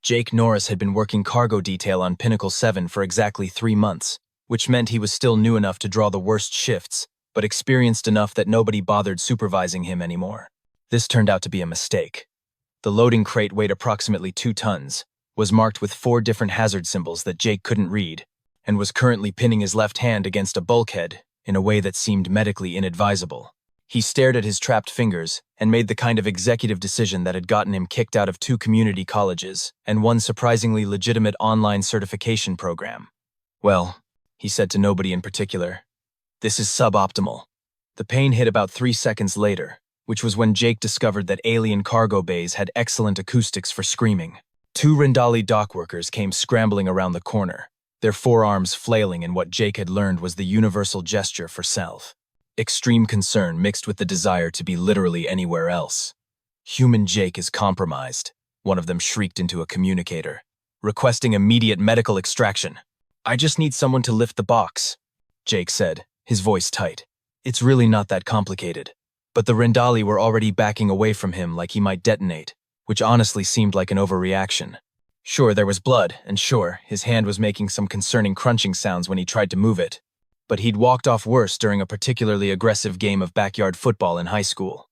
Jake Norris had been working cargo detail on Pinnacle 7 for exactly 3 months, which meant he was still new enough to draw the worst shifts, but experienced enough that nobody bothered supervising him anymore. This turned out to be a mistake. The loading crate weighed approximately 2 tons, was marked with 4 different hazard symbols that Jake couldn't read, and was currently pinning his left hand against a bulkhead in a way that seemed medically inadvisable. He stared at his trapped fingers and made the kind of executive decision that had gotten him kicked out of 2 community colleges and one surprisingly legitimate online certification program. Well, he said to nobody in particular, this is suboptimal. The pain hit about 3 seconds later, which was when Jake discovered that alien cargo bays had excellent acoustics for screaming. 2 Rindali dockworkers came scrambling around the corner, their forearms flailing in what Jake had learned was the universal gesture for self. Extreme concern mixed with the desire to be literally anywhere else. Human Jake is compromised, one of them shrieked into a communicator, requesting immediate medical extraction. I just need someone to lift the box, Jake said, his voice tight. It's really not that complicated. But the Rindali were already backing away from him like he might detonate, which honestly seemed like an overreaction. Sure, there was blood, and sure, his hand was making some concerning crunching sounds when he tried to move it. But he'd walked off worse during a particularly aggressive game of backyard football in high school.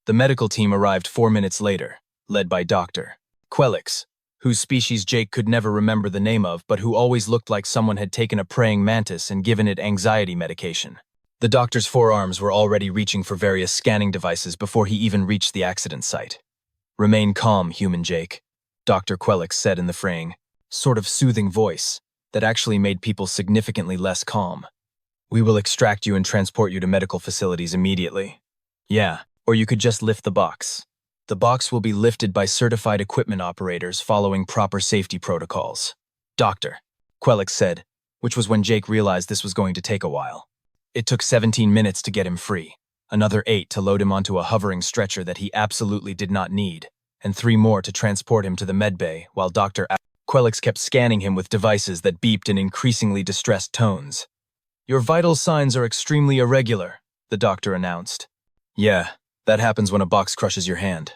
The medical team arrived 4 minutes later, led by Dr. Quelix, whose species Jake could never remember the name of but who always looked like someone had taken a praying mantis and given it anxiety medication. The doctor's forearms were already reaching for various scanning devices before he even reached the accident site. Remain calm, human Jake, Dr. Quelix said in the fraying, sort of soothing voice that actually made people significantly less calm. We will extract you and transport you to medical facilities immediately. Yeah, or you could just lift the box. The box will be lifted by certified equipment operators following proper safety protocols. Doctor, Quelix said, which was when Jake realized this was going to take a while. It took 17 minutes to get him free, another 8 to load him onto a hovering stretcher that he absolutely did not need, and 3 more to transport him to the medbay while Dr. Quelix kept scanning him with devices that beeped in increasingly distressed tones. Your vital signs are extremely irregular, the doctor announced. Yeah, that happens when a box crushes your hand.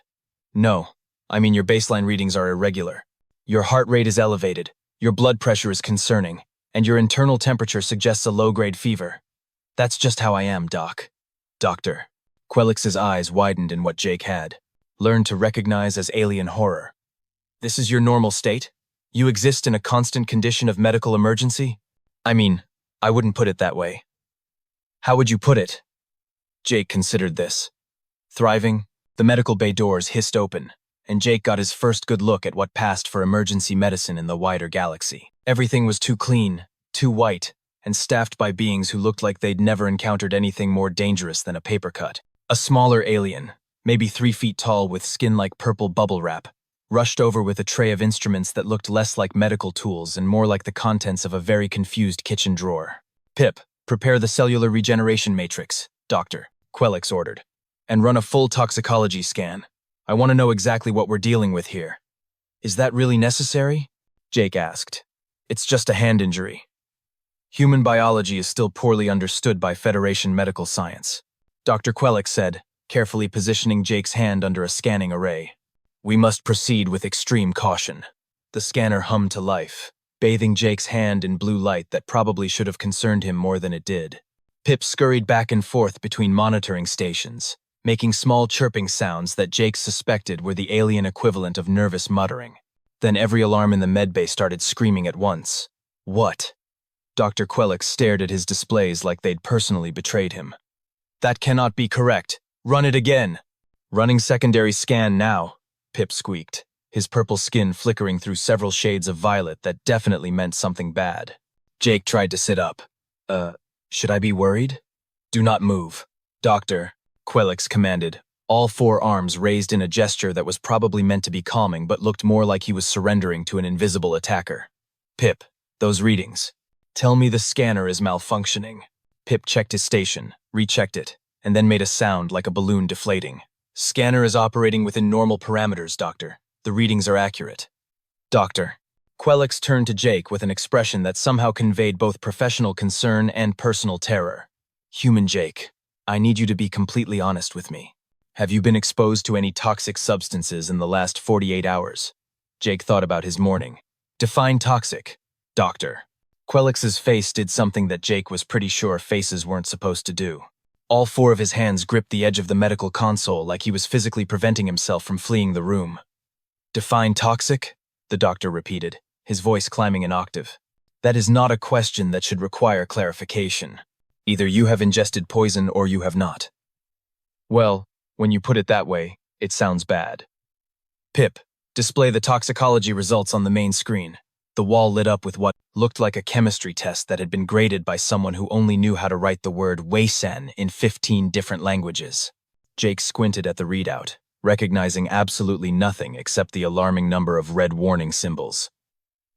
No, I mean your baseline readings are irregular. Your heart rate is elevated, your blood pressure is concerning, and your internal temperature suggests a low-grade fever. That's just how I am, Doc. Doctor. Quelix's eyes widened in what Jake had learned to recognize as alien horror. This is your normal state? You exist in a constant condition of medical emergency? I mean, I wouldn't put it that way. How would you put it? Jake considered this. Thriving, the medical bay doors hissed open, and Jake got his first good look at what passed for emergency medicine in the wider galaxy. Everything was too clean, too white, and staffed by beings who looked like they'd never encountered anything more dangerous than a paper cut. A smaller alien, maybe 3 feet tall with skin like purple bubble wrap, rushed over with a tray of instruments that looked less like medical tools and more like the contents of a very confused kitchen drawer. Pip, prepare the cellular regeneration matrix, Doctor, Quelix ordered, and run a full toxicology scan. I want to know exactly what we're dealing with here. Is that really necessary? Jake asked. It's just a hand injury. Human biology is still poorly understood by Federation medical science, Dr. Quelix said, carefully positioning Jake's hand under a scanning array. We must proceed with extreme caution. The scanner hummed to life, bathing Jake's hand in blue light that probably should have concerned him more than it did. Pip scurried back and forth between monitoring stations, making small chirping sounds that Jake suspected were the alien equivalent of nervous muttering. Then every alarm in the medbay started screaming at once. What? Dr. Quelix stared at his displays like they'd personally betrayed him. That cannot be correct. Run it again. Running secondary scan now, Pip squeaked, his purple skin flickering through several shades of violet that definitely meant something bad. Jake tried to sit up. Should I be worried? Do not move. Doctor, Quelix commanded, all 4 arms raised in a gesture that was probably meant to be calming but looked more like he was surrendering to an invisible attacker. Pip, those readings. Tell me the scanner is malfunctioning. Pip checked his station, rechecked it, and then made a sound like a balloon deflating. Scanner is operating within normal parameters, Doctor. The readings are accurate. Doctor. Quelix turned to Jake with an expression that somehow conveyed both professional concern and personal terror. Human Jake, I need you to be completely honest with me. Have you been exposed to any toxic substances in the last 48 hours? Jake thought about his morning. Define toxic. Doctor. Quellix's face did something that Jake was pretty sure faces weren't supposed to do. All four of his hands gripped the edge of the medical console like he was physically preventing himself from fleeing the room. Define toxic? The doctor repeated, his voice climbing an octave. That is not a question that should require clarification. Either you have ingested poison or you have not. Well, when you put it that way, it sounds bad. Pip, display the toxicology results on the main screen. The wall lit up with what looked like a chemistry test that had been graded by someone who only knew how to write the word Weissen in 15 different languages. Jake squinted at the readout, recognizing absolutely nothing except the alarming number of red warning symbols.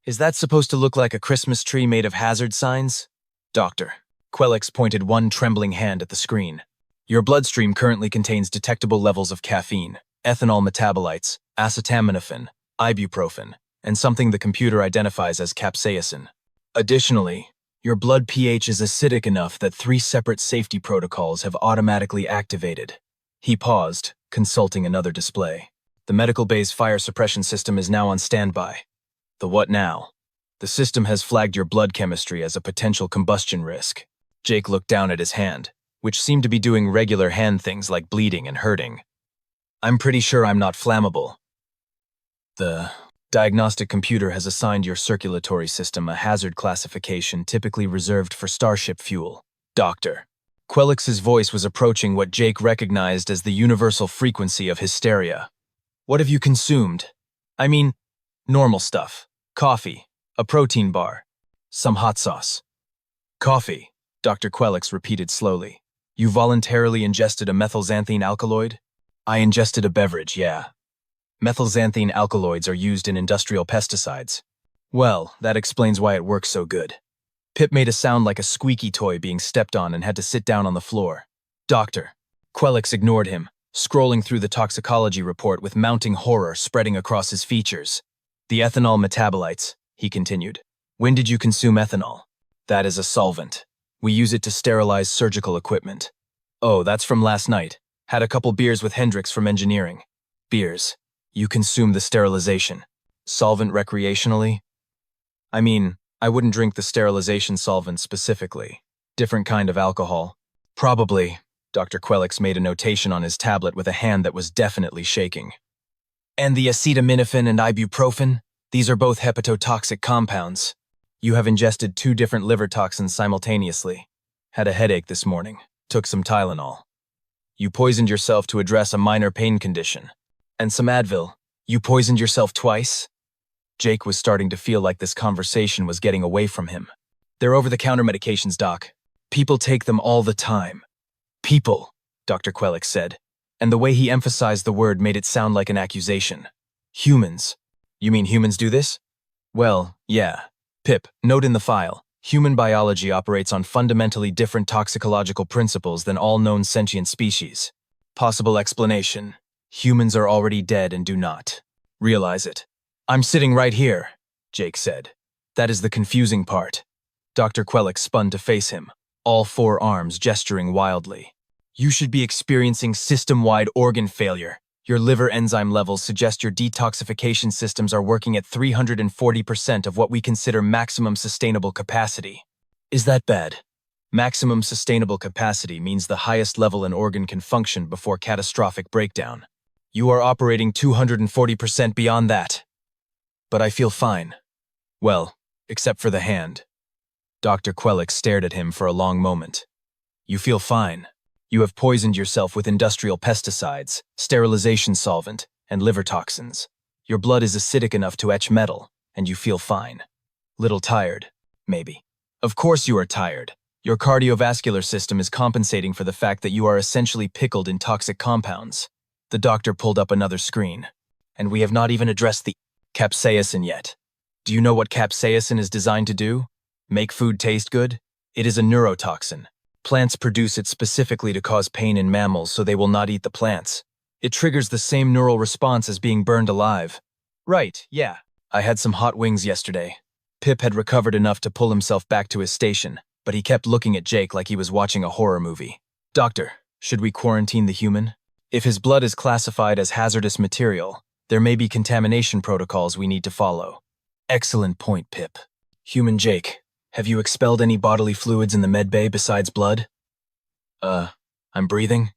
Is that supposed to look like a Christmas tree made of hazard signs? Doctor. Quellix pointed one trembling hand at the screen. Your bloodstream currently contains detectable levels of caffeine, ethanol metabolites, acetaminophen, ibuprofen, and something the computer identifies as capsaicin. Additionally, your blood pH is acidic enough that 3 separate safety protocols have automatically activated. He paused, consulting another display. The medical bay's fire suppression system is now on standby. The what now? The system has flagged your blood chemistry as a potential combustion risk. Jake looked down at his hand, which seemed to be doing regular hand things like bleeding and hurting. I'm pretty sure I'm not flammable. The diagnostic computer has assigned your circulatory system a hazard classification typically reserved for starship fuel. Doctor. Quellix's voice was approaching what Jake recognized as the universal frequency of hysteria. What have you consumed? I mean, normal stuff. Coffee, a protein bar, some hot sauce. Coffee, Dr. Quellix repeated slowly. You voluntarily ingested a methylxanthine alkaloid? I ingested a beverage, yeah. Methylxanthine alkaloids are used in industrial pesticides. Well, that explains why it works so good. Pip made a sound like a squeaky toy being stepped on and had to sit down on the floor. Doctor. Quellix ignored him, scrolling through the toxicology report with mounting horror spreading across his features. The ethanol metabolites, he continued. When did you consume ethanol? That is a solvent. We use it to sterilize surgical equipment. Oh, that's from last night. Had a couple beers with Hendrix from engineering. Beers. You consume the sterilization. Solvent recreationally? I mean, I wouldn't drink the sterilization solvent specifically. Different kind of alcohol. Probably. Dr. Quellix made a notation on his tablet with a hand that was definitely shaking. And the acetaminophen and ibuprofen? These are both hepatotoxic compounds. You have ingested 2 different liver toxins simultaneously. Had a headache this morning. Took some Tylenol. You poisoned yourself to address a minor pain condition. And some Advil. You poisoned yourself twice? Jake was starting to feel like this conversation was getting away from him. They're over-the-counter medications, Doc. People take them all the time. People, Dr. Quellix said, and the way he emphasized the word made it sound like an accusation. Humans. You mean humans do this? Well, yeah. Pip, note in the file. Human biology operates on fundamentally different toxicological principles than all known sentient species. Possible explanation. Humans are already dead and do not realize it. I'm sitting right here, Jake said. That is the confusing part. Dr. Quellix spun to face him, all 4 arms gesturing wildly. You should be experiencing system-wide organ failure. Your liver enzyme levels suggest your detoxification systems are working at 340% of what we consider maximum sustainable capacity. Is that bad? Maximum sustainable capacity means the highest level an organ can function before catastrophic breakdown. You are operating 240% beyond that. But I feel fine. Well, except for the hand. Dr. Quellix stared at him for a long moment. You feel fine. You have poisoned yourself with industrial pesticides, sterilization solvent, and liver toxins. Your blood is acidic enough to etch metal, and you feel fine. Little tired, maybe. Of course you are tired. Your cardiovascular system is compensating for the fact that you are essentially pickled in toxic compounds. The doctor pulled up another screen. And we have not even addressed the capsaicin yet. Do you know what capsaicin is designed to do? Make food taste good? It is a neurotoxin. Plants produce it specifically to cause pain in mammals so they will not eat the plants. It triggers the same neural response as being burned alive. Right, yeah. I had some hot wings yesterday. Pip had recovered enough to pull himself back to his station, but he kept looking at Jake like he was watching a horror movie. Doctor, should we quarantine the human? If his blood is classified as hazardous material, There may be contamination protocols we need to follow. Excellent point, Pip. Human Jake, have you expelled any bodily fluids in the medbay besides blood? I'm breathing?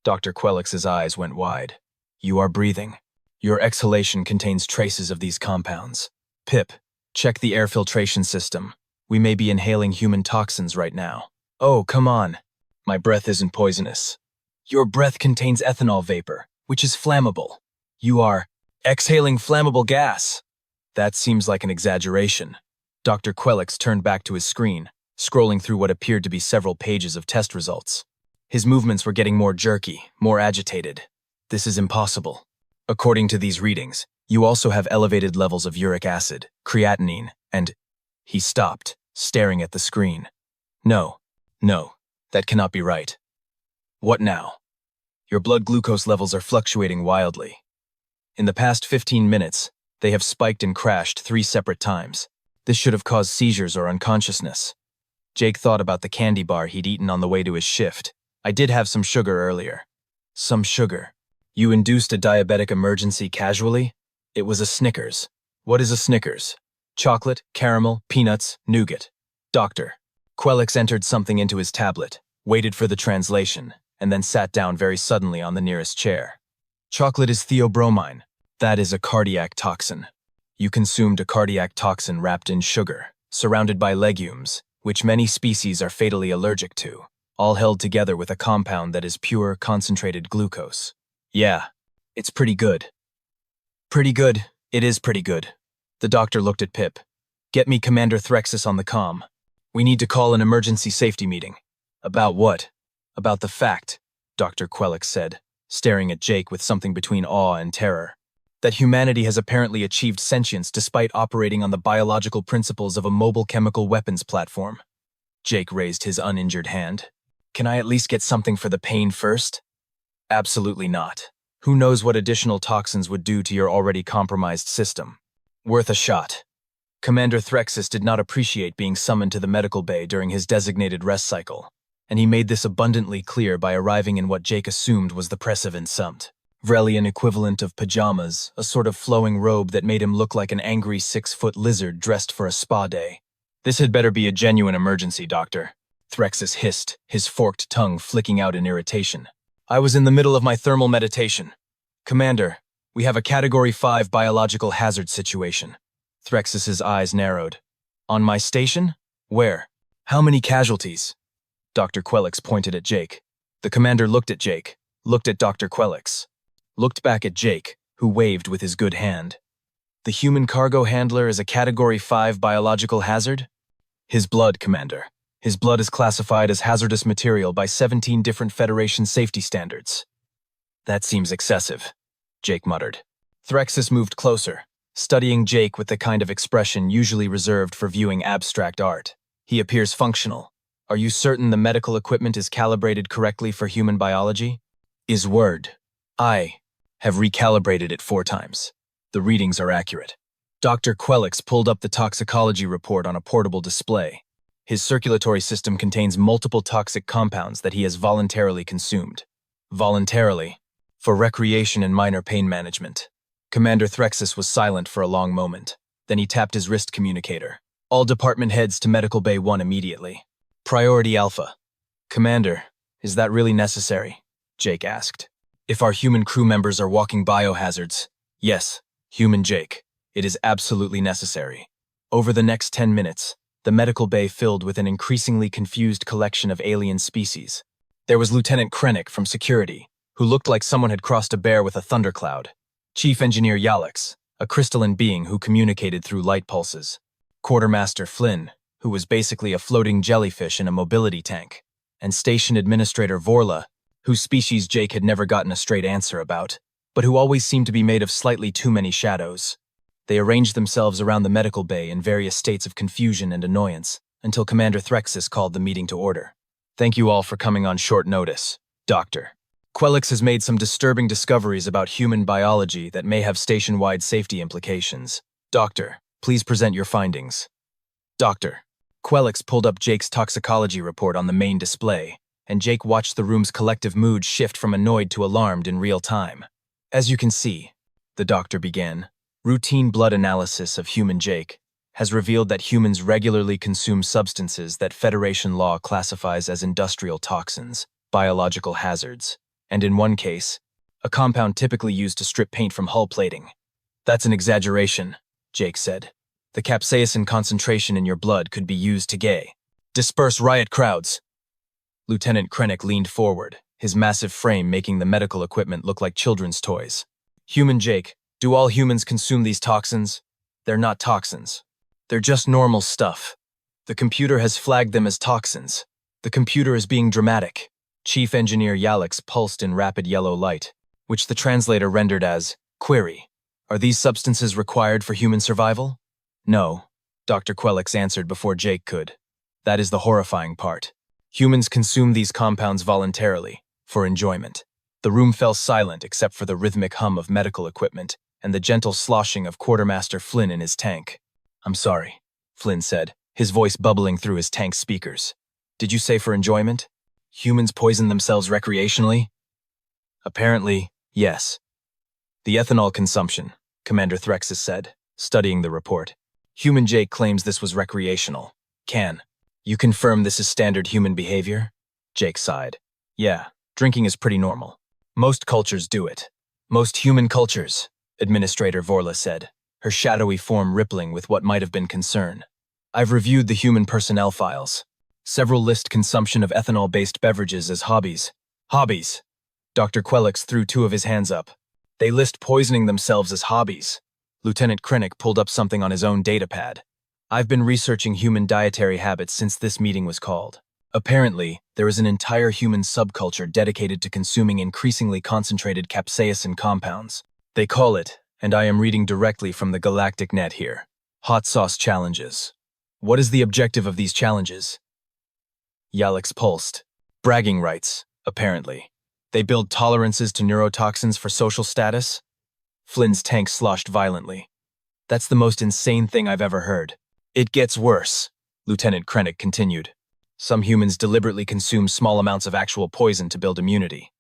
Dr. Quellix's eyes went wide. You are breathing. Your exhalation contains traces of these compounds. Pip, check the air filtration system. We may be inhaling human toxins right now. Oh, come on. My breath isn't poisonous. Your breath contains ethanol vapor, which is flammable. You are exhaling flammable gas. That seems like an exaggeration. Dr. Quellix turned back to his screen, scrolling through what appeared to be several pages of test results. His movements were getting more jerky, more agitated. This is impossible. According to these readings, you also have elevated levels of uric acid, creatinine, and… He stopped, staring at the screen. No, that cannot be right. What now? Your blood glucose levels are fluctuating wildly. In the past 15 minutes, they have spiked and crashed 3 separate times. This should have caused seizures or unconsciousness. Jake thought about the candy bar he'd eaten on the way to his shift. I did have some sugar earlier. Some sugar. You induced a diabetic emergency casually? It was a Snickers. What is a Snickers? Chocolate, caramel, peanuts, nougat. Doctor. Quellix entered something into his tablet, waited for the translation, and then sat down very suddenly on the nearest chair. Chocolate is theobromine. That is a cardiac toxin. You consumed a cardiac toxin wrapped in sugar, surrounded by legumes, which many species are fatally allergic to, all held together with a compound that is pure, concentrated glucose. Yeah, it's pretty good. Pretty good. It is pretty good. The doctor looked at Pip. Get me Commander Threxis on the comm. We need to call an emergency safety meeting. About what? About the fact, Dr. Quellix said, staring at Jake with something between awe and terror, that humanity has apparently achieved sentience despite operating on the biological principles of a mobile chemical weapons platform. Jake raised his uninjured hand. Can I at least get something for the pain first? Absolutely not. Who knows what additional toxins would do to your already compromised system? Worth a shot. Commander Threxis did not appreciate being summoned to the medical bay during his designated rest cycle, and he made this abundantly clear by arriving in what Jake assumed was the Pressevin Sumt, Vrelian equivalent of pajamas, a sort of flowing robe that made him look like an angry 6-foot lizard dressed for a spa day. This had better be a genuine emergency, Doctor, Threxis hissed, his forked tongue flicking out in irritation. I was in the middle of my thermal meditation. Commander, we have a Category 5 biological hazard situation. Threxis's eyes narrowed. On my station? Where? How many casualties? Dr. Quellix pointed at Jake. The commander looked at Jake, looked at Dr. Quellix, looked back at Jake, who waved with his good hand. The human cargo handler is a Category 5 biological hazard? His blood, Commander. His blood is classified as hazardous material by 17 different Federation safety standards. That seems excessive, Jake muttered. Threxis moved closer, studying Jake with the kind of expression usually reserved for viewing abstract art. He appears functional. Are you certain the medical equipment is calibrated correctly for human biology? Is word. I have recalibrated it 4 times. The readings are accurate. Dr. Quellix pulled up the toxicology report on a portable display. His circulatory system contains multiple toxic compounds that he has voluntarily consumed. Voluntarily. For recreation and minor pain management. Commander Threxis was silent for a long moment. Then he tapped his wrist communicator. All department heads to Medical Bay 1 immediately. Priority Alpha. Commander, is that really necessary? Jake asked. If our human crew members are walking biohazards, yes, human Jake, it is absolutely necessary. Over the next 10 minutes, the medical bay filled with an increasingly confused collection of alien species. There was Lieutenant Krennic from security, who looked like someone had crossed a bear with a thundercloud. Chief Engineer Yalix, a crystalline being who communicated through light pulses. Quartermaster Flynn, who was basically a floating jellyfish in a mobility tank. And Station Administrator Vorla, whose species Jake had never gotten a straight answer about, but who always seemed to be made of slightly too many shadows. They arranged themselves around the medical bay in various states of confusion and annoyance, until Commander Threxis called the meeting to order. Thank you all for coming on short notice, Doctor. Quellix has made some disturbing discoveries about human biology that may have station-wide safety implications. Doctor, please present your findings. Doctor. Quellix pulled up Jake's toxicology report on the main display, and Jake watched the room's collective mood shift from annoyed to alarmed in real time. As you can see, the doctor began. Routine blood analysis of human Jake has revealed that humans regularly consume substances that Federation law classifies as industrial toxins, biological hazards, and in one case, a compound typically used to strip paint from hull plating. That's an exaggeration, Jake said. The capsaicin concentration in your blood could be used to disperse riot crowds. Lieutenant Krennic leaned forward, his massive frame making the medical equipment look like children's toys. Human Jake, do all humans consume these toxins? They're not toxins. They're just normal stuff. The computer has flagged them as toxins. The computer is being dramatic. Chief Engineer Yalix pulsed in rapid yellow light, which the translator rendered as, query. Are these substances required for human survival? No, Dr. Quelix answered before Jake could. That is the horrifying part. Humans consume these compounds voluntarily, for enjoyment. The room fell silent except for the rhythmic hum of medical equipment and the gentle sloshing of Quartermaster Flynn in his tank. I'm sorry, Flynn said, his voice bubbling through his tank speakers. Did you say for enjoyment? Humans poison themselves recreationally? Apparently, yes. The ethanol consumption, Commander Threxus said, studying the report. Human Jake claims this was recreational. Can you confirm this is standard human behavior? Jake sighed. Yeah, drinking is pretty normal. Most cultures do it. Most human cultures, Administrator Vorla said, her shadowy form rippling with what might have been concern. I've reviewed the human personnel files. Several list consumption of ethanol-based beverages as hobbies. Hobbies! Dr. Quelix threw two of his hands up. They list poisoning themselves as hobbies. Lieutenant Krennic pulled up something on his own datapad. I've been researching human dietary habits since this meeting was called. Apparently, there is an entire human subculture dedicated to consuming increasingly concentrated capsaicin compounds. They call it, and I am reading directly from the Galactic Net here, hot sauce challenges. What is the objective of these challenges? Yalix pulsed. Bragging rights, apparently. They build tolerances to neurotoxins for social status? Flynn's tank sloshed violently. That's the most insane thing I've ever heard. It gets worse, Lieutenant Krennic continued. Some humans deliberately consume small amounts of actual poison to build immunity.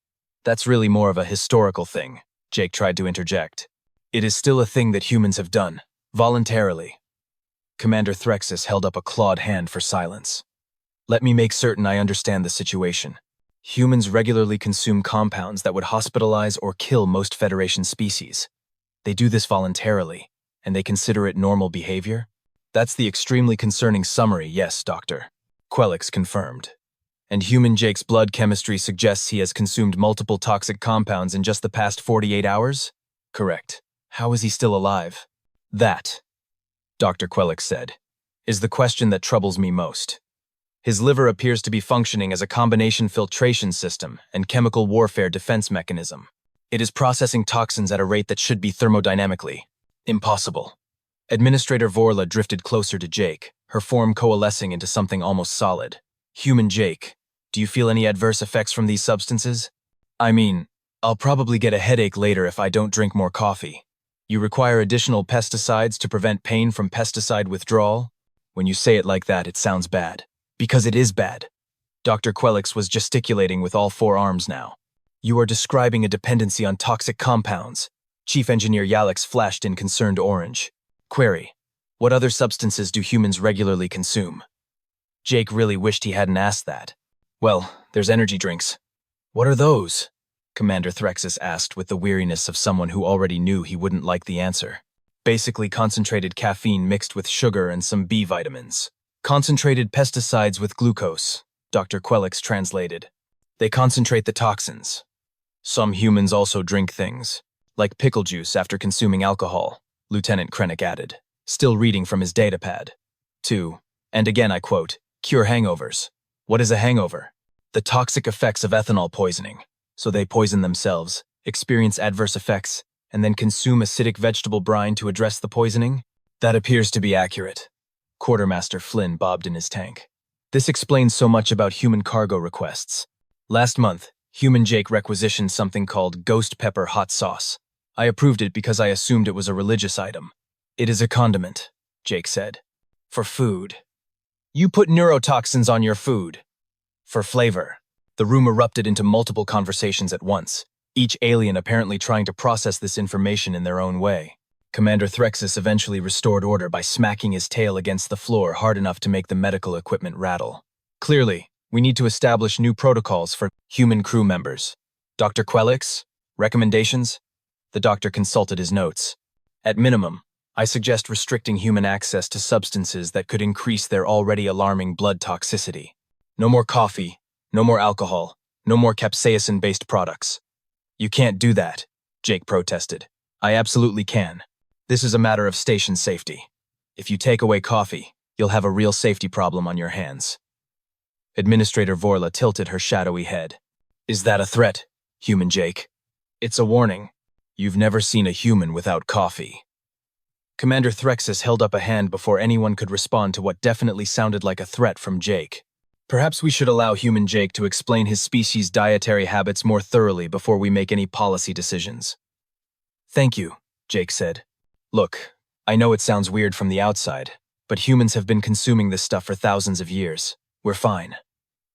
That's really more of a historical thing, Jake tried to interject. It is still a thing that humans have done, voluntarily. Commander Threxus held up a clawed hand for silence. Let me make certain I understand the situation. Humans regularly consume compounds that would hospitalize or kill most Federation species. They do this voluntarily, and they consider it normal behavior? That's the extremely concerning summary, yes, Doctor. Quelix confirmed. And human Jake's blood chemistry suggests he has consumed multiple toxic compounds in just the past 48 hours? Correct. How is he still alive? That, Dr. Quelix said, is the question that troubles me most. His liver appears to be functioning as a combination filtration system and chemical warfare defense mechanism. It is processing toxins at a rate that should be thermodynamically impossible. Administrator Vorla drifted closer to Jake, her form coalescing into something almost solid. Human Jake, do you feel any adverse effects from these substances? I mean, I'll probably get a headache later if I don't drink more coffee. You require additional pesticides to prevent pain from pesticide withdrawal? When you say it like that, it sounds bad. Because it is bad. Dr. Quelix was gesticulating with all four arms now. You are describing a dependency on toxic compounds. Chief Engineer Yalix flashed in concerned orange. Query. What other substances do humans regularly consume? Jake really wished he hadn't asked that. Well, there's energy drinks. What are those? Commander Threxus asked with the weariness of someone who already knew he wouldn't like the answer. Basically concentrated caffeine mixed with sugar and some B vitamins. Concentrated pesticides with glucose, Dr. Quelix translated. They concentrate the toxins. Some humans also drink things, like pickle juice after consuming alcohol, Lieutenant Krennic added, still reading from his datapad. 2. And again I quote, cure hangovers. What is a hangover? The toxic effects of ethanol poisoning. So they poison themselves, experience adverse effects, and then consume acidic vegetable brine to address the poisoning? That appears to be accurate. Quartermaster Flynn bobbed in his tank. This explains so much about human cargo requests. Last month, human Jake requisitioned something called ghost pepper hot sauce. I approved it because I assumed it was a religious item. It is a condiment, Jake said. For food. You put neurotoxins on your food. For flavor. The room erupted into multiple conversations at once. each alien apparently trying to process this information in their own way. Commander Threxus eventually restored order by smacking his tail against the floor hard enough to make the medical equipment rattle. Clearly, we need to establish new protocols for human crew members. Dr. Quelix, recommendations? The doctor consulted his notes. At minimum, I suggest restricting human access to substances that could increase their already alarming blood toxicity. No more coffee, no more alcohol, no more capsaicin-based products. You can't do that, Jake protested. I absolutely can. This is a matter of station safety. If you take away coffee, you'll have a real safety problem on your hands. Administrator Vorla tilted her shadowy head. Is that a threat, human Jake? It's a warning. You've never seen a human without coffee. Commander Threxus held up a hand before anyone could respond to what definitely sounded like a threat from Jake. Perhaps we should allow human Jake to explain his species' dietary habits more thoroughly before we make any policy decisions. Thank you, Jake said. Look, I know it sounds weird from the outside, but humans have been consuming this stuff for thousands of years. We're fine.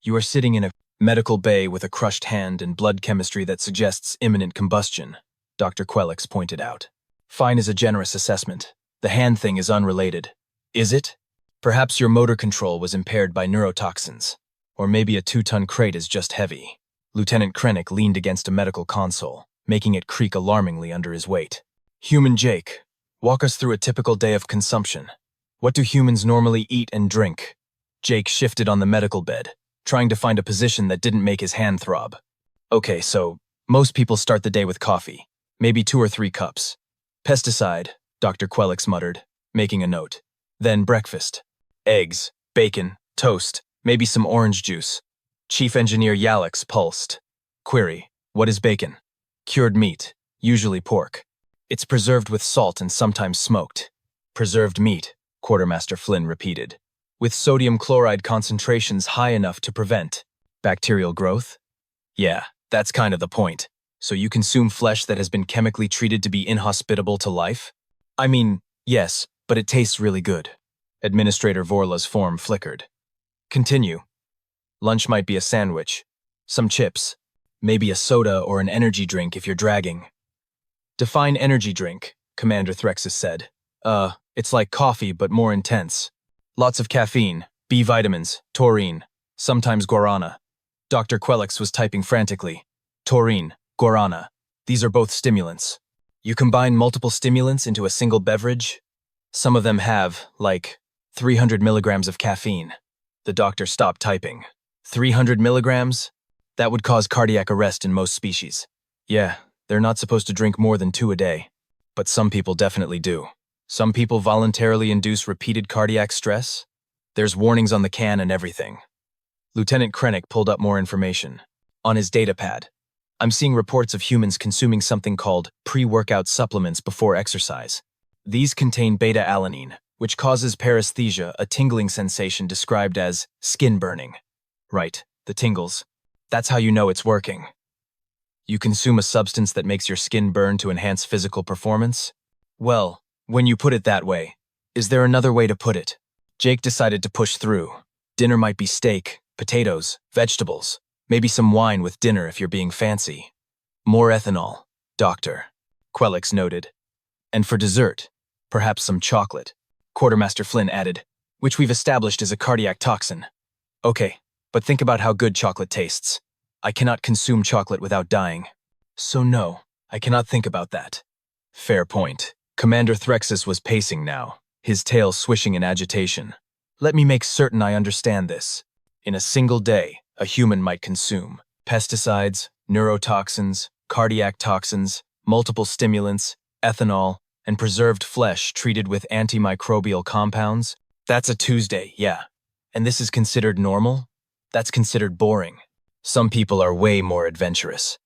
You are sitting in a medical bay with a crushed hand and blood chemistry that suggests imminent combustion, Dr. Quelix pointed out. Fine is a generous assessment. The hand thing is unrelated. Is it? Perhaps your motor control was impaired by neurotoxins. Or maybe a 2-ton crate is just heavy. Lieutenant Krennic leaned against a medical console, making it creak alarmingly under his weight. Human Jake, walk us through a typical day of consumption. What do humans normally eat and drink? Jake shifted on the medical bed, trying to find a position that didn't make his hand throb. Okay, so most people start the day with coffee, maybe 2 or 3 cups. Pesticide, Dr. Quelix muttered, making a note. Then breakfast. Eggs, bacon, toast, maybe some orange juice. Chief Engineer Yalix pulsed. Query, what is bacon? Cured meat, usually pork. It's preserved with salt and sometimes smoked. Preserved meat, Quartermaster Flynn repeated. With sodium chloride concentrations high enough to prevent bacterial growth? Yeah, that's kind of the point. So you consume flesh that has been chemically treated to be inhospitable to life? I mean, yes, but it tastes really good. Administrator Vorla's form flickered. Continue. Lunch might be a sandwich, some chips, maybe a soda or an energy drink if you're dragging. Define energy drink, Commander Threxus said. It's like coffee but more intense. Lots of caffeine, B vitamins, taurine, sometimes guarana. Dr. Quelix was typing frantically. Taurine, guarana. These are both stimulants. You combine multiple stimulants into a single beverage? Some of them have, like, 300 milligrams of caffeine. The doctor stopped typing. 300 milligrams? That would cause cardiac arrest in most species. Yeah, they're not supposed to drink more than 2 a day. But some people definitely do. Some people voluntarily induce repeated cardiac stress. There's warnings on the can and everything. Lieutenant Krennic pulled up more information. On his datapad, I'm seeing reports of humans consuming something called pre-workout supplements before exercise. These contain beta-alanine, which causes paresthesia, a tingling sensation described as skin burning. Right, the tingles. That's how you know it's working. You consume a substance that makes your skin burn to enhance physical performance? Well, when you put it that way, is there another way to put it? Jake decided to push through. Dinner might be steak, potatoes, vegetables, maybe some wine with dinner if you're being fancy. More ethanol, Doctor, Quelix noted. And for dessert, perhaps some chocolate, Quartermaster Flynn added, which we've established is a cardiac toxin. Okay, but think about how good chocolate tastes. I cannot consume chocolate without dying. So no, I cannot think about that. Fair point. Commander Threxus was pacing now, his tail swishing in agitation. Let me make certain I understand this. In a single day, a human might consume pesticides, neurotoxins, cardiac toxins, multiple stimulants, ethanol, and preserved flesh treated with antimicrobial compounds. That's a Tuesday, yeah. And this is considered normal? That's considered boring. Some people are way more adventurous.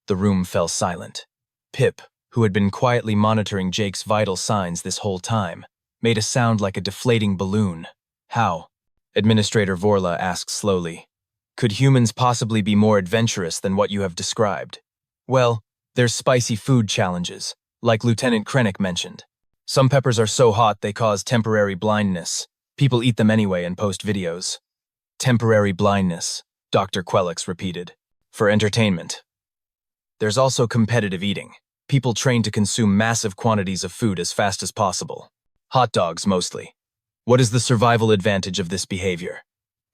The room fell silent. Pip, who had been quietly monitoring Jake's vital signs this whole time, made a sound like a deflating balloon. How? Administrator Vorla asked slowly. Could humans possibly be more adventurous than what you have described? Well, there's spicy food challenges, like Lieutenant Krennic mentioned. Some peppers are so hot they cause temporary blindness. People eat them anyway and post videos. Temporary blindness, Dr. Quelix repeated. For entertainment. There's also competitive eating. People trained to consume massive quantities of food as fast as possible. Hot dogs, mostly. What is the survival advantage of this behavior?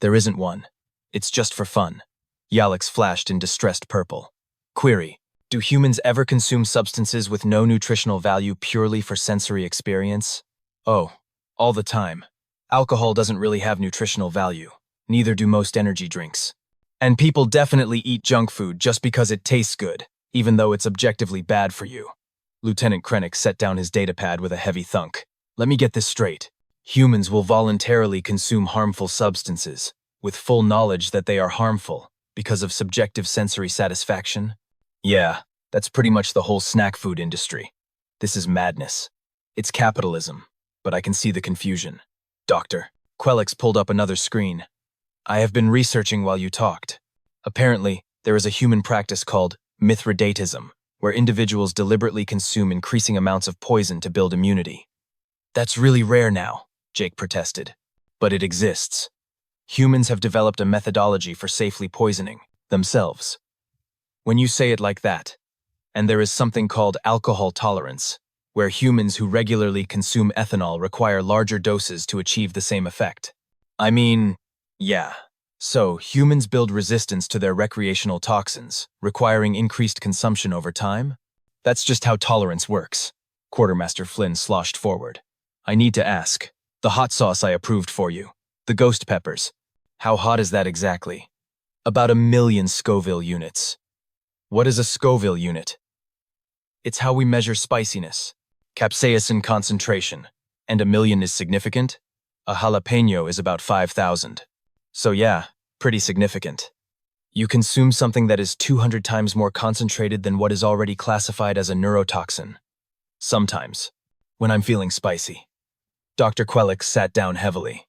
There isn't one. It's just for fun. Yalix flashed in distressed purple. Query: do humans ever consume substances with no nutritional value purely for sensory experience? Oh, all the time. Alcohol doesn't really have nutritional value. Neither do most energy drinks. And people definitely eat junk food just because it tastes good, even though it's objectively bad for you. Lieutenant Krennic set down his datapad with a heavy thunk. Let me get this straight. Humans will voluntarily consume harmful substances, with full knowledge that they are harmful, because of subjective sensory satisfaction? Yeah, that's pretty much the whole snack food industry. This is madness. It's capitalism, but I can see the confusion. Doctor, Quelix pulled up another screen. I have been researching while you talked. Apparently, there is a human practice called Mithridatism, where individuals deliberately consume increasing amounts of poison to build immunity. That's really rare now, Jake protested. But it exists. Humans have developed a methodology for safely poisoning themselves. When you say it like that, and there is something called alcohol tolerance, where humans who regularly consume ethanol require larger doses to achieve the same effect. I mean, yeah. So, humans build resistance to their recreational toxins, requiring increased consumption over time? That's just how tolerance works. Quartermaster Flynn sloshed forward. I need to ask. The hot sauce I approved for you. The ghost peppers. How hot is that exactly? About 1,000,000 Scoville units. What is a Scoville unit? It's how we measure spiciness. Capsaicin concentration. And 1,000,000 is significant? A jalapeno is about 5,000. So yeah, pretty significant. You consume something that is 200 times more concentrated than what is already classified as a neurotoxin. Sometimes, when I'm feeling spicy. Dr. Quelix sat down heavily.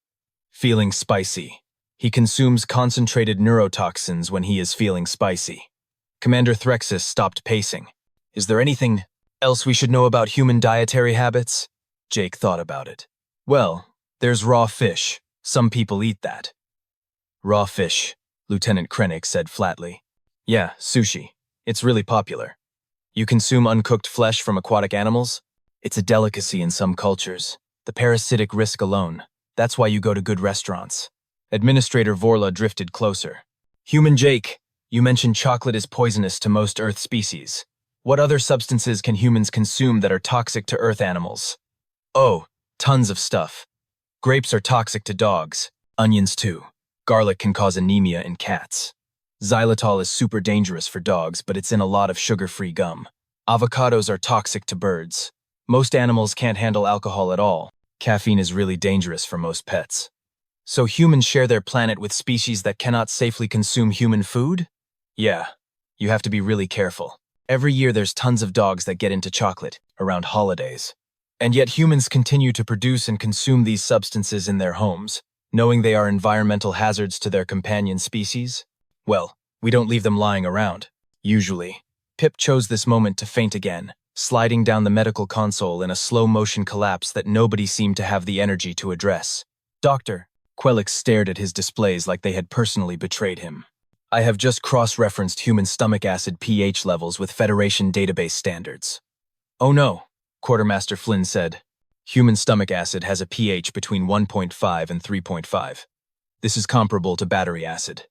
Feeling spicy. He consumes concentrated neurotoxins when he is feeling spicy. Commander Threxus stopped pacing. Is there anything else we should know about human dietary habits? Jake thought about it. Well, there's raw fish. Some people eat that. Raw fish, Lieutenant Krennic said flatly. Yeah, sushi. It's really popular. You consume uncooked flesh from aquatic animals? It's a delicacy in some cultures. The parasitic risk alone. That's why you go to good restaurants. Administrator Vorla drifted closer. Human Jake, you mentioned chocolate is poisonous to most Earth species. What other substances can humans consume that are toxic to Earth animals? Oh, tons of stuff. Grapes are toxic to dogs. Onions too. Garlic can cause anemia in cats. Xylitol is super dangerous for dogs, but it's in a lot of sugar-free gum. Avocados are toxic to birds. Most animals can't handle alcohol at all. Caffeine is really dangerous for most pets. So humans share their planet with species that cannot safely consume human food? Yeah, you have to be really careful. Every year there's tons of dogs that get into chocolate around holidays. And yet humans continue to produce and consume these substances in their homes, knowing they are environmental hazards to their companion species? Well, we don't leave them lying around, usually. Pip chose this moment to faint again, sliding down the medical console in a slow-motion collapse that nobody seemed to have the energy to address. Doctor, Quelix stared at his displays like they had personally betrayed him. I have just cross-referenced human stomach acid pH levels with Federation database standards. Oh no, Quartermaster Flynn said. Human stomach acid has a pH between 1.5 and 3.5. This is comparable to battery acid.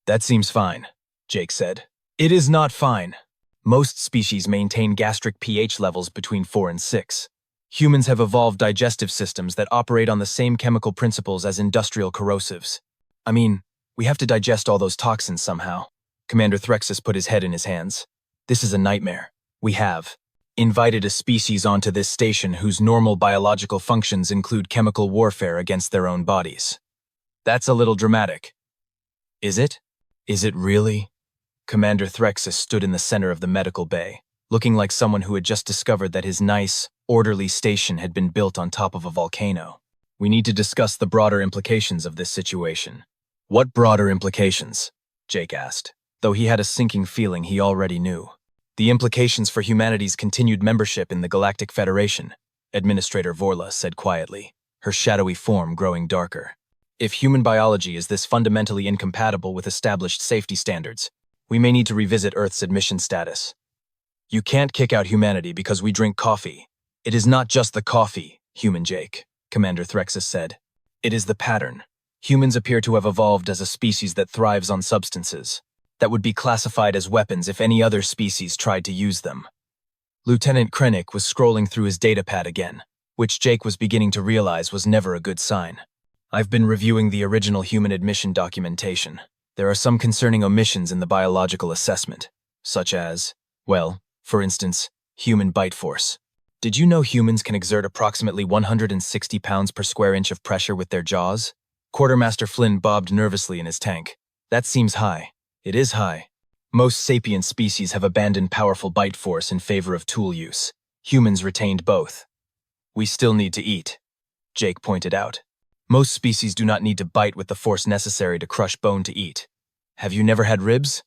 That seems fine, Jake said. It is not fine. Most species maintain gastric pH levels between 4 and 6. Humans have evolved digestive systems that operate on the same chemical principles as industrial corrosives. I mean, we have to digest all those toxins somehow. Commander Threxus put his head in his hands. This is a nightmare. We have invited a species onto this station whose normal biological functions include chemical warfare against their own bodies. That's a little dramatic. Is it? Is it really? Commander Threxus stood in the center of the medical bay, looking like someone who had just discovered that his nice, orderly station had been built on top of a volcano. We need to discuss the broader implications of this situation. What broader implications? Jake asked, though he had a sinking feeling he already knew. The implications for humanity's continued membership in the Galactic Federation, Administrator Vorla said quietly, her shadowy form growing darker. If human biology is this fundamentally incompatible with established safety standards, we may need to revisit Earth's admission status. You can't kick out humanity because we drink coffee. It is not just the coffee, human Jake, Commander Threxus said. It is the pattern. Humans appear to have evolved as a species that thrives on substances that would be classified as weapons if any other species tried to use them. Lieutenant Krennic was scrolling through his datapad again, which Jake was beginning to realize was never a good sign. I've been reviewing the original human admission documentation. There are some concerning omissions in the biological assessment, such as, well, for instance, human bite force. Did you know humans can exert approximately 160 pounds per square inch of pressure with their jaws? Quartermaster Flynn bobbed nervously in his tank. That seems high. It is high. Most sapient species have abandoned powerful bite force in favor of tool use. Humans retained both. We still need to eat, Jake pointed out. Most species do not need to bite with the force necessary to crush bone to eat. Have you never had ribs?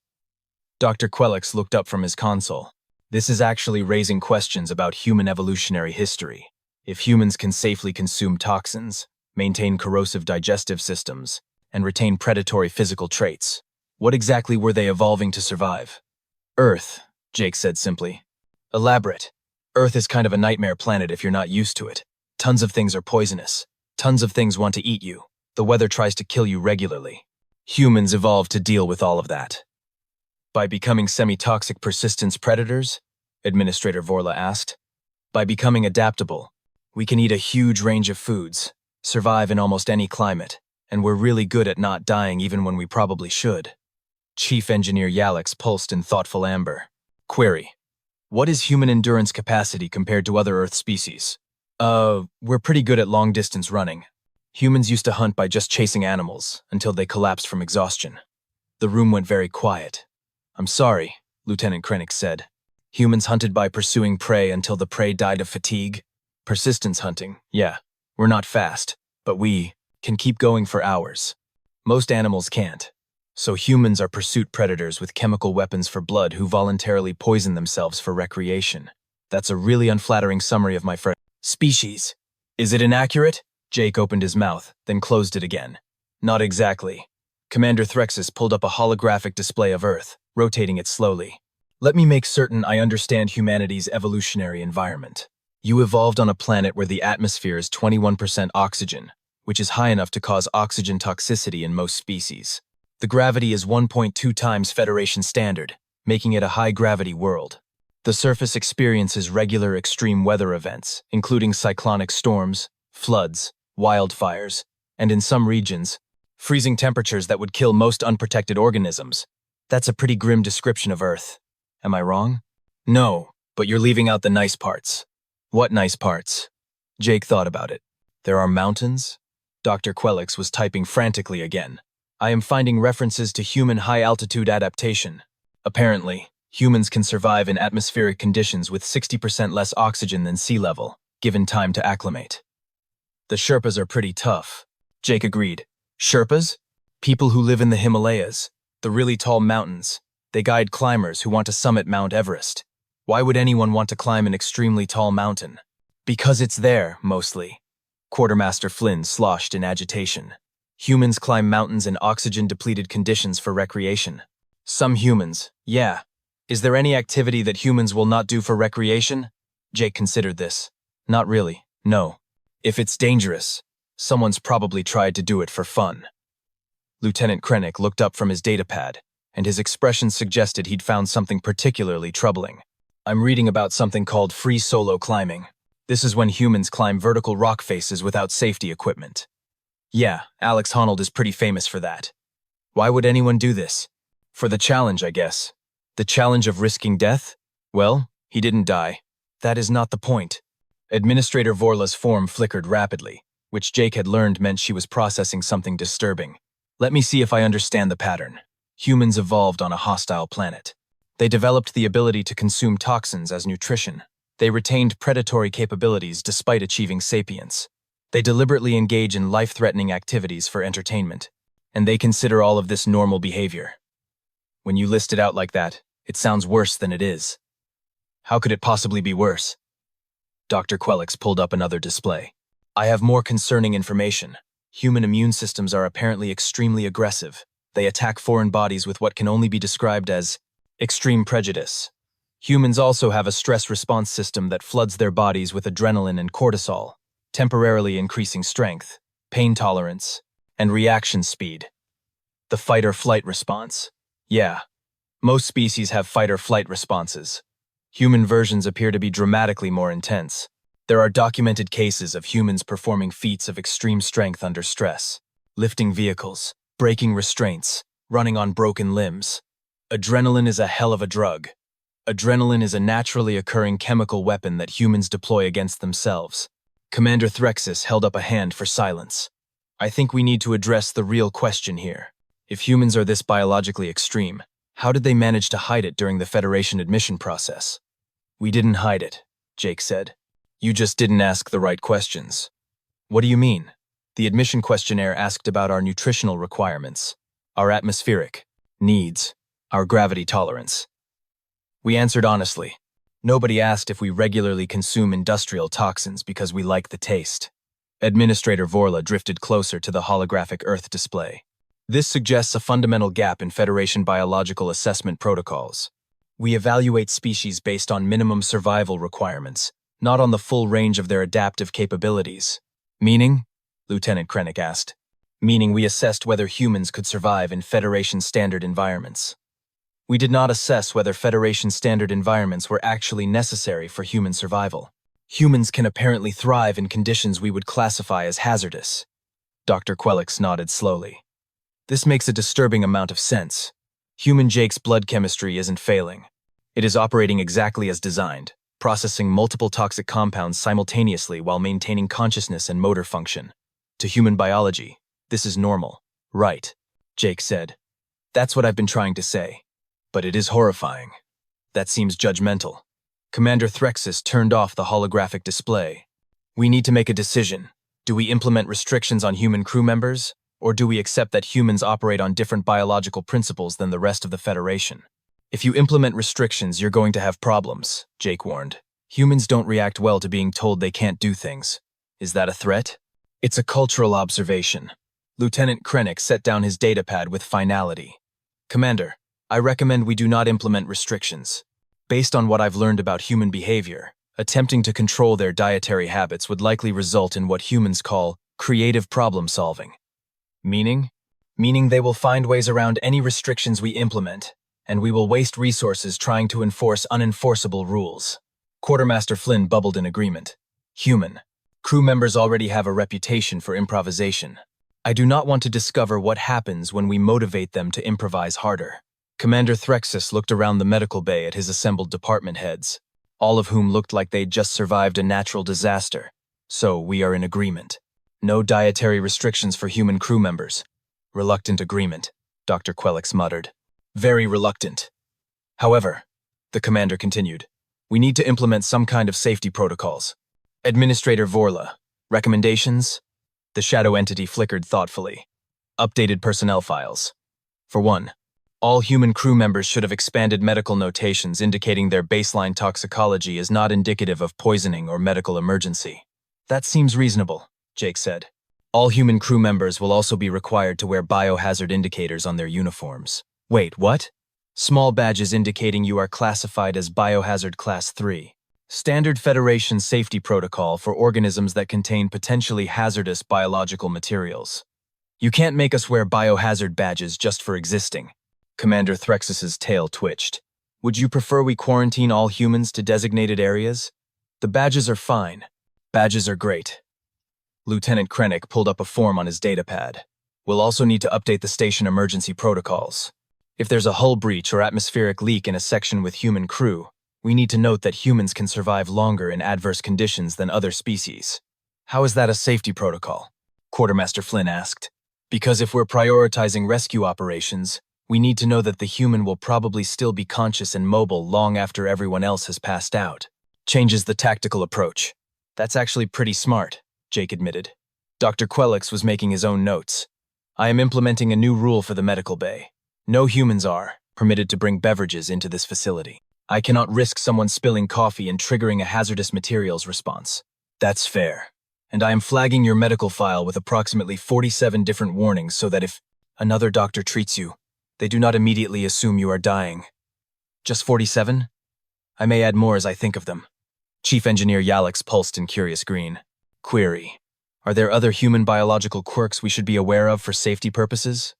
Dr. Quelix looked up from his console. This is actually raising questions about human evolutionary history. If humans can safely consume toxins, maintain corrosive digestive systems, and retain predatory physical traits, what exactly were they evolving to survive? Earth, Jake said simply. Elaborate. Earth is kind of a nightmare planet if you're not used to it. Tons of things are poisonous. Tons of things want to eat you. The weather tries to kill you regularly. Humans evolved to deal with all of that. By becoming semi-toxic persistence predators? Administrator Vorla asked. By becoming adaptable, we can eat a huge range of foods, survive in almost any climate, and we're really good at not dying even when we probably should. Chief Engineer Yalix pulsed in thoughtful amber. Query. What is human endurance capacity compared to other Earth species? We're pretty good at long-distance running. Humans used to hunt by just chasing animals until they collapsed from exhaustion. The room went very quiet. I'm sorry, Lieutenant Krennic said. Humans hunted by pursuing prey until the prey died of fatigue. Persistence hunting, yeah. We're not fast, but we can keep going for hours. Most animals can't. So humans are pursuit predators with chemical weapons for blood who voluntarily poison themselves for recreation. That's a really unflattering summary of my species. Is it inaccurate? Jake opened his mouth, then closed it again. Not exactly. Commander Threxus pulled up a holographic display of Earth, rotating it slowly. Let me make certain I understand humanity's evolutionary environment. You evolved on a planet where the atmosphere is 21% oxygen, which is high enough to cause oxygen toxicity in most species. The gravity is 1.2 times Federation standard, making it a high-gravity world. The surface experiences regular extreme weather events, including cyclonic storms, floods, wildfires, and in some regions, freezing temperatures that would kill most unprotected organisms. That's a pretty grim description of Earth. Am I wrong? No, but you're leaving out the nice parts. What nice parts? Jake thought about it. There are mountains? Dr. Quelix was typing frantically again. I am finding references to human high-altitude adaptation. Apparently, humans can survive in atmospheric conditions with 60% less oxygen than sea level, given time to acclimate. The Sherpas are pretty tough. Jake agreed. Sherpas? People who live in the Himalayas, the really tall mountains. They guide climbers who want to summit Mount Everest. Why would anyone want to climb an extremely tall mountain? Because it's there, mostly. Quartermaster Flynn sloshed in agitation. Humans climb mountains in oxygen-depleted conditions for recreation. Some humans, yeah. Is there any activity that humans will not do for recreation? Jake considered this. Not really, no. If it's dangerous, someone's probably tried to do it for fun. Lieutenant Krennic looked up from his datapad, and his expression suggested he'd found something particularly troubling. I'm reading about something called free solo climbing. This is when humans climb vertical rock faces without safety equipment. Yeah, Alex Honnold is pretty famous for that. Why would anyone do this? For the challenge, I guess. The challenge of risking death? Well, he didn't die. That is not the point. Administrator Vorla's form flickered rapidly, which Jake had learned meant she was processing something disturbing. Let me see if I understand the pattern. Humans evolved on a hostile planet. They developed the ability to consume toxins as nutrition. They retained predatory capabilities despite achieving sapience. They deliberately engage in life-threatening activities for entertainment, and they consider all of this normal behavior. When you list it out like that, it sounds worse than it is. How could it possibly be worse? Dr. Quelix pulled up another display. I have more concerning information. Human immune systems are apparently extremely aggressive. They attack foreign bodies with what can only be described as extreme prejudice. Humans also have a stress response system that floods their bodies with adrenaline and cortisol, temporarily increasing strength, pain tolerance, and reaction speed. The fight-or-flight response. Yeah, most species have fight-or-flight responses. Human versions appear to be dramatically more intense. There are documented cases of humans performing feats of extreme strength under stress, lifting vehicles, breaking restraints, running on broken limbs. Adrenaline is a hell of a drug. Adrenaline is a naturally occurring chemical weapon that humans deploy against themselves. Commander Threxus held up a hand for silence. I think we need to address the real question here. If humans are this biologically extreme, how did they manage to hide it during the Federation admission process? We didn't hide it, Jake said. You just didn't ask the right questions. What do you mean? The admission questionnaire asked about our nutritional requirements, our atmospheric needs, our gravity tolerance. We answered honestly. Nobody asked if we regularly consume industrial toxins because we like the taste. Administrator Vorla drifted closer to the holographic Earth display. This suggests a fundamental gap in Federation biological assessment protocols. We evaluate species based on minimum survival requirements, not on the full range of their adaptive capabilities. Meaning? Lieutenant Krennic asked. Meaning we assessed whether humans could survive in Federation standard environments. We did not assess whether Federation standard environments were actually necessary for human survival. Humans can apparently thrive in conditions we would classify as hazardous. Dr. Quelix nodded slowly. This makes a disturbing amount of sense. Human Jake's blood chemistry isn't failing. It is operating exactly as designed, processing multiple toxic compounds simultaneously while maintaining consciousness and motor function. To human biology, this is normal. Right, Jake said. That's what I've been trying to say. But it is horrifying. That seems judgmental. Commander Threxus turned off the holographic display. We need to make a decision. Do we implement restrictions on human crew members, or do we accept that humans operate on different biological principles than the rest of the Federation? If you implement restrictions, you're going to have problems, Jake warned. Humans don't react well to being told they can't do things. Is that a threat? It's a cultural observation. Lieutenant Krennic set down his datapad with finality. Commander, I recommend we do not implement restrictions. Based on what I've learned about human behavior, attempting to control their dietary habits would likely result in what humans call creative problem solving. Meaning? Meaning they will find ways around any restrictions we implement, and we will waste resources trying to enforce unenforceable rules. Quartermaster Flynn bubbled in agreement. Human. Crew members already have a reputation for improvisation. I do not want to discover what happens when we motivate them to improvise harder. Commander Threxus looked around the medical bay at his assembled department heads, all of whom looked like they'd just survived a natural disaster. So we are in agreement. No dietary restrictions for human crew members. Reluctant agreement, Dr. Quelix muttered. Very reluctant. However, the commander continued, we need to implement some kind of safety protocols. Administrator Vorla, recommendations? The shadow entity flickered thoughtfully. Updated personnel files. For one, all human crew members should have expanded medical notations indicating their baseline toxicology is not indicative of poisoning or medical emergency. That seems reasonable, Jake said. All human crew members will also be required to wear biohazard indicators on their uniforms. Wait, what? Small badges indicating you are classified as Biohazard Class 3. Standard Federation safety protocol for organisms that contain potentially hazardous biological materials. You can't make us wear biohazard badges just for existing. Commander Threxus's tail twitched. Would you prefer we quarantine all humans to designated areas? The badges are fine. Badges are great. Lieutenant Krennic pulled up a form on his datapad. We'll also need to update the station emergency protocols. If there's a hull breach or atmospheric leak in a section with human crew, we need to note that humans can survive longer in adverse conditions than other species. How is that a safety protocol? Quartermaster Flynn asked. Because if we're prioritizing rescue operations, we need to know that the human will probably still be conscious and mobile long after everyone else has passed out. Changes the tactical approach. That's actually pretty smart, Jake admitted. Dr. Quelix was making his own notes. I am implementing a new rule for the medical bay. No humans are permitted to bring beverages into this facility. I cannot risk someone spilling coffee and triggering a hazardous materials response. That's fair. And I am flagging your medical file with approximately 47 different warnings so that if another doctor treats you, they do not immediately assume you are dying. Just 47? I may add more as I think of them. Chief Engineer Yalix pulsed in curious green. Query. Are there other human biological quirks we should be aware of for safety purposes?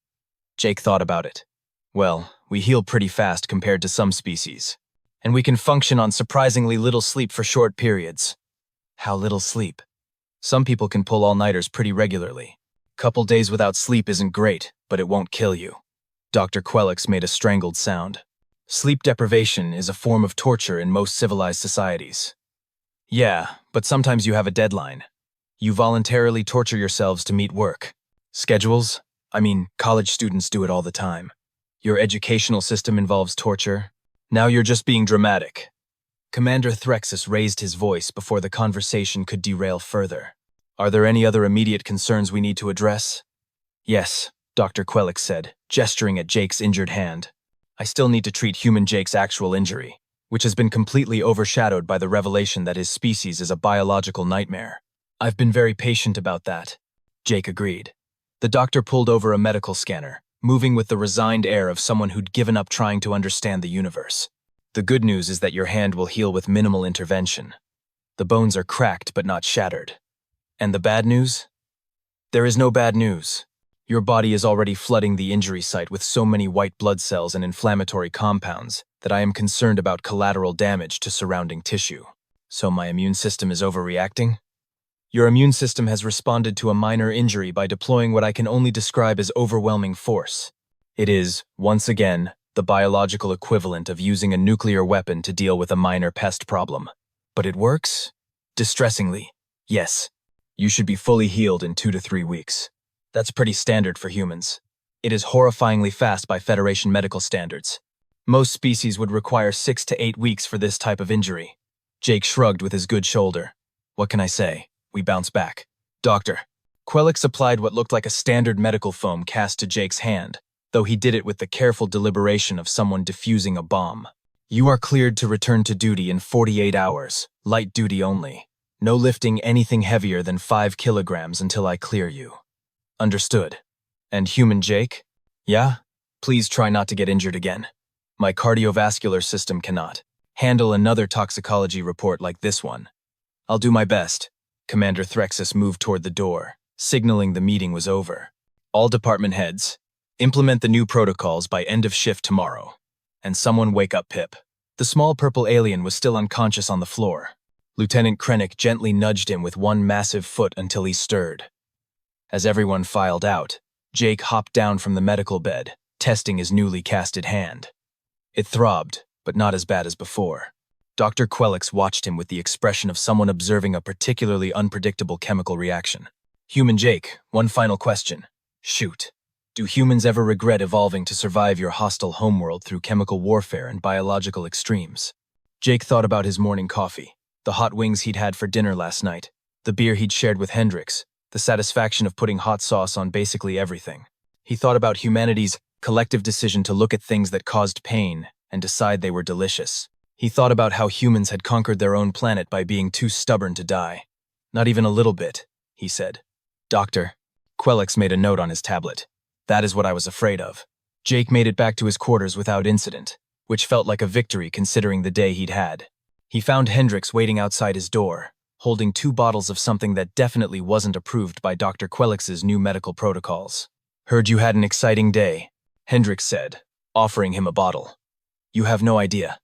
Jake thought about it. Well, we heal pretty fast compared to some species. And we can function on surprisingly little sleep for short periods. How little sleep? Some people can pull all-nighters pretty regularly. Couple days without sleep isn't great, but it won't kill you. Dr. Quelix made a strangled sound. Sleep deprivation is a form of torture in most civilized societies. Yeah, but sometimes you have a deadline. You voluntarily torture yourselves to meet work. Schedules? College students do it all the time. Your educational system involves torture. Now you're just being dramatic. Commander Threxus raised his voice before the conversation could derail further. Are there any other immediate concerns we need to address? Yes, Dr. Quelix said, gesturing at Jake's injured hand. I still need to treat human Jake's actual injury, which has been completely overshadowed by the revelation that his species is a biological nightmare. I've been very patient about that, Jake agreed. The doctor pulled over a medical scanner, moving with the resigned air of someone who'd given up trying to understand the universe. The good news is that your hand will heal with minimal intervention. The bones are cracked but not shattered. And the bad news? There is no bad news. Your body is already flooding the injury site with so many white blood cells and inflammatory compounds that I am concerned about collateral damage to surrounding tissue. So my immune system is overreacting? Your immune system has responded to a minor injury by deploying what I can only describe as overwhelming force. It is, once again, the biological equivalent of using a nuclear weapon to deal with a minor pest problem. But it works? Distressingly, yes. You should be fully healed in 2 to 3 weeks. That's pretty standard for humans. It is horrifyingly fast by Federation medical standards. Most species would require 6 to 8 weeks for this type of injury. Jake shrugged with his good shoulder. What can I say? We bounce back. Doctor. Quelix applied what looked like a standard medical foam cast to Jake's hand, though he did it with the careful deliberation of someone defusing a bomb. You are cleared to return to duty in 48 hours, light duty only. No lifting anything heavier than 5 kilograms until I clear you. Understood. And human Jake? Yeah? Please try not to get injured again. My cardiovascular system cannot handle another toxicology report like this one. I'll do my best. Commander Threxus moved toward the door, signaling the meeting was over. All department heads, implement the new protocols by end of shift tomorrow. And someone wake up Pip. The small purple alien was still unconscious on the floor. Lieutenant Krennic gently nudged him with one massive foot until he stirred. As everyone filed out, Jake hopped down from the medical bed, testing his newly casted hand. It throbbed, but not as bad as before. Dr. Quelix watched him with the expression of someone observing a particularly unpredictable chemical reaction. Human Jake, one final question. Shoot. Do humans ever regret evolving to survive your hostile homeworld through chemical warfare and biological extremes? Jake thought about his morning coffee, the hot wings he'd had for dinner last night, the beer he'd shared with Hendrix, the satisfaction of putting hot sauce on basically everything. He thought about humanity's collective decision to look at things that caused pain and decide they were delicious. He thought about how humans had conquered their own planet by being too stubborn to die. Not even a little bit, he said. Doctor. Quelix made a note on his tablet. That is what I was afraid of. Jake made it back to his quarters without incident, which felt like a victory considering the day he'd had. He found Hendrix waiting outside his door, holding 2 bottles of something that definitely wasn't approved by Dr. Quelix's new medical protocols. Heard you had an exciting day, Hendrix said, offering him a bottle. You have no idea.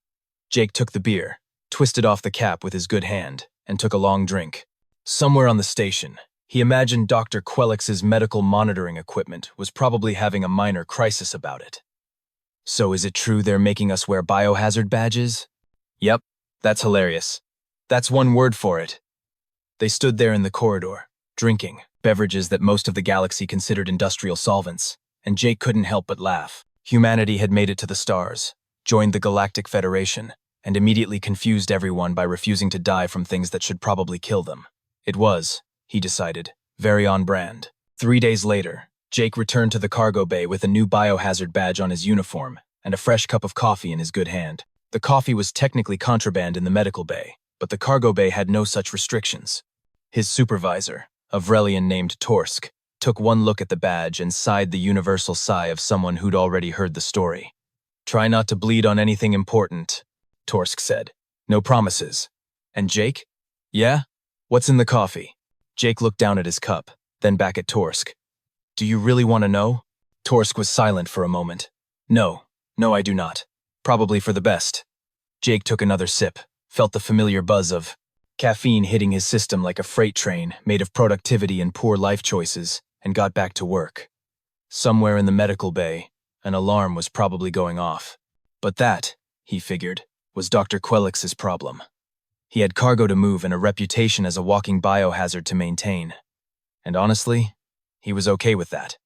Jake took the beer, twisted off the cap with his good hand, and took a long drink. Somewhere on the station, he imagined Dr. Quelix's medical monitoring equipment was probably having a minor crisis about it. So is it true they're making us wear biohazard badges? Yep, that's hilarious. That's one word for it. They stood there in the corridor, drinking beverages that most of the galaxy considered industrial solvents, and Jake couldn't help but laugh. Humanity had made it to the stars, joined the Galactic Federation, and immediately confused everyone by refusing to die from things that should probably kill them. It was, he decided, very on brand. 3 days later, Jake returned to the cargo bay with a new biohazard badge on his uniform and a fresh cup of coffee in his good hand. The coffee was technically contraband in the medical bay, but the cargo bay had no such restrictions. His supervisor, a Vrelian named Torsk, took one look at the badge and sighed the universal sigh of someone who'd already heard the story. Try not to bleed on anything important, Torsk said. No promises. And Jake? Yeah? What's in the coffee? Jake looked down at his cup, then back at Torsk. Do you really want to know? Torsk was silent for a moment. No, I do not. Probably for the best. Jake took another sip, felt the familiar buzz of caffeine hitting his system like a freight train made of productivity and poor life choices, and got back to work. Somewhere in the medical bay, an alarm was probably going off. But that, he figured, was Dr. Quelix's problem. He had cargo to move and a reputation as a walking biohazard to maintain. And honestly, he was okay with that.